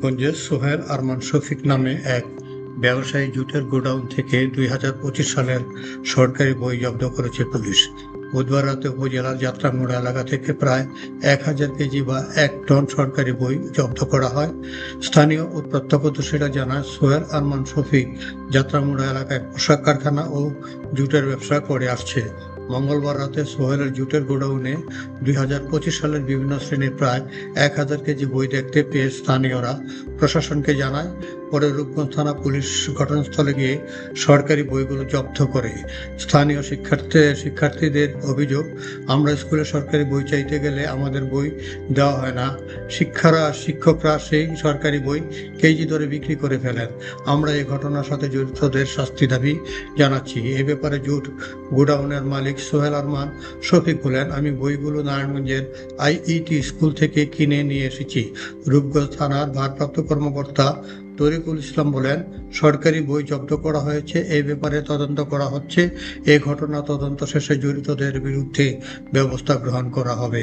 রূপগঞ্জের সোহেল আরমান শফিক নামে এক ব্যবসায়ী জুটের গোডাউন থেকে 2025 সালের সরকারি বই জব্দ করেছে পুলিশ। বুধবার রাতে উপজেলার যাত্রামোড় এলাকা থেকে প্রায় 1000 কেজি বা 1 টন সরকারি বই জব্দ করা হয়। স্থানীয় ও প্রত্যক্ষদর্শীরা জানায়, সোহেল আরমান শফিক যাত্রামোড় এলাকায় পোশাক কারখানা ও জুটের ব্যবসা করে আসছে। মঙ্গলবার রাতে সোহেলের জুটের গোডাউনে 2025 সালের বিভিন্ন শ্রেণীর প্রায় 1000 কেজি বই দেখতে পেয়ে স্থানীয়রা প্রশাসনকে জানায়। পরে রূপগঞ্জ থানা পুলিশ ঘটনাস্থলে গিয়ে সরকারি বইগুলো জব্দ করে। স্থানীয় শিক্ষার্থীদের অভিযোগ, আমরা স্কুলে সরকারি বই চাইতে গেলে আমাদের বই দেওয়া হয় না। শিক্ষকরা সেই সরকারি বই কেজি দরে বিক্রি করে ফেলেন। আমরা এই ঘটনার সাথে জড়িতদের শাস্তি দাবি জানাচ্ছি। এ ব্যাপারে জুট গোডাউনের মালিক সোহেল আরমান শফিক বলেন, আমি বইগুলো নারায়ণগঞ্জের আইইটি স্কুল থেকে কিনে নিয়ে এসেছি। রূপগঞ্জ থানার ভারপ্রাপ্ত কর্মকর্তা তরিকুল ইসলাম বলেন, সরকারি বই জব্দ করা হয়েছে, এই ব্যাপারে তদন্ত করা হচ্ছে। এই ঘটনা তদন্ত শেষে জড়িতদের বিরুদ্ধে ব্যবস্থা গ্রহণ করা হবে।